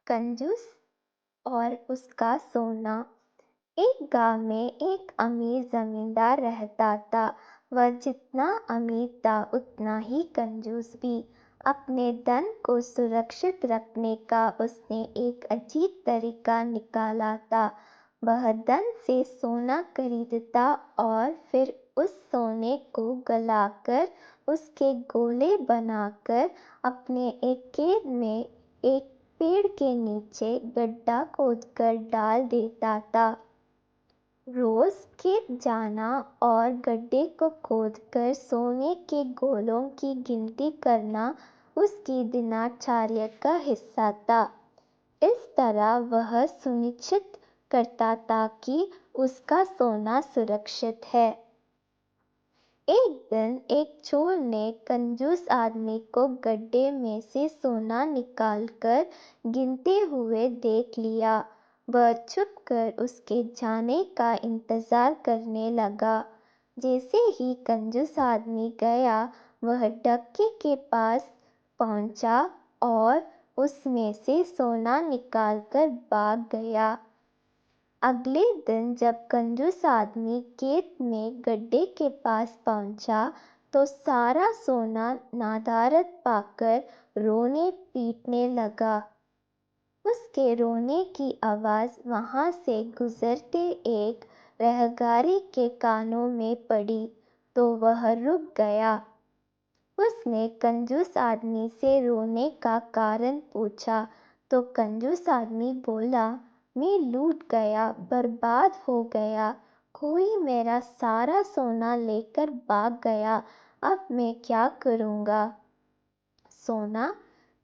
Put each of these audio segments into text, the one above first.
कंजूस और उसका सोना। एक गांव में एक अमीर जमींदार रहता था। वह जितना अमीर था उतना ही कंजूस भी। अपने धन को सुरक्षित रखने का उसने एक अजीब तरीका निकाला था। वह धन से सोना खरीदता और फिर उस सोने को गलाकर उसके गोले बनाकर अपने एक खेत में एक पेड़ के नीचे गड्ढा खोदकर डाल देता था। रोज खेत जाना और गड्ढे को खोदकर सोने के गोलों की गिनती करना उसकी दिनचर्या का हिस्सा था। इस तरह वह सुनिश्चित करता था कि उसका सोना सुरक्षित है। एक दिन एक चोर ने कंजूस आदमी को गड्ढे में से सोना निकालकर गिनते हुए देख लिया। वह छुपकर उसके जाने का इंतजार करने लगा। जैसे ही कंजूस आदमी गया, वह डक्के के पास पहुंचा और उसमें से सोना निकालकर भाग गया। अगले दिन जब कंजूस आदमी खेत में गड्ढे के पास पहुंचा, तो सारा सोना नदारद पाकर रोने पीटने लगा। उसके रोने की आवाज वहां से गुजरते एक राहगीर के कानों में पड़ी, तो वह रुक गया। उसने कंजूस आदमी से रोने का कारण पूछा, तो कंजूस आदमी बोला, मैं लूट गया, बर्बाद हो गया। कोई मेरा सारा सोना लेकर भाग गया। अब मैं क्या करूँगा? सोना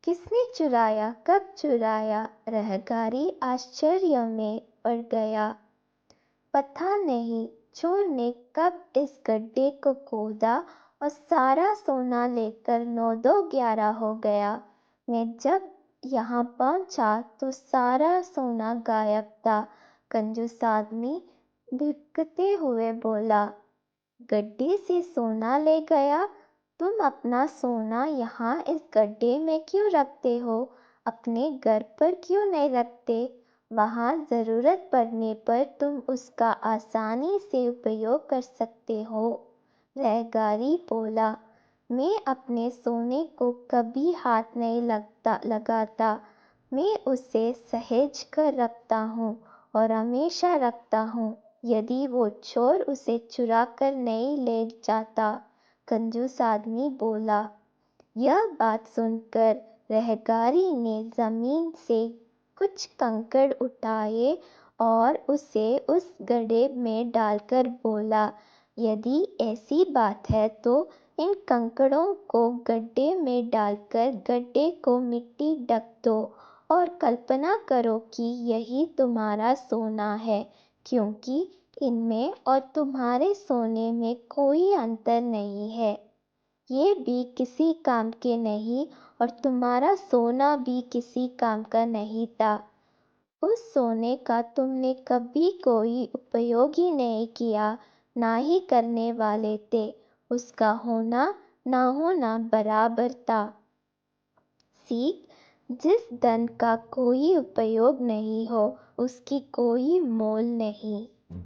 किसने चुराया, कब चुराया? राहगीर आश्चर्य में पड़ गया। पता नहीं चोर ने कब इस गड्ढे को खोदा और सारा सोना लेकर 9-2-11 हो गया। मैं जब यहाँ पहुँचा तो सारा सोना गायब था। कंजूस आदमी बिलखते हुए बोला, गड्ढे से सोना ले गया? तुम अपना सोना यहाँ इस गड्ढे में क्यों रखते हो? अपने घर पर क्यों नहीं रखते? वहाँ ज़रूरत पड़ने पर तुम उसका आसानी से उपयोग कर सकते हो। राहगीर बोला, मैं अपने सोने को कभी हाथ नहीं लगाता। मैं उसे सहेज कर रखता हूँ और हमेशा रखता हूँ, यदि वो चोर उसे चुरा कर नहीं ले जाता। कंजूस आदमी बोला। यह बात सुनकर राहगीर ने जमीन से कुछ कंकड़ उठाए और उसे उस गड्ढे में डालकर बोला, यदि ऐसी बात है तो इन कंकड़ों को गड्ढे में डालकर गड्ढे को मिट्टी ढक दो और कल्पना करो कि यही तुम्हारा सोना है, क्योंकि इनमें और तुम्हारे सोने में कोई अंतर नहीं है। ये भी किसी काम के नहीं और तुम्हारा सोना भी किसी काम का नहीं था। उस सोने का तुमने कभी कोई उपयोग ही नहीं किया, ना ही करने वाले थे। उसका होना ना होना बराबर था। सीख, जिस धन का कोई उपयोग नहीं हो, उसकी कोई मोल नहीं।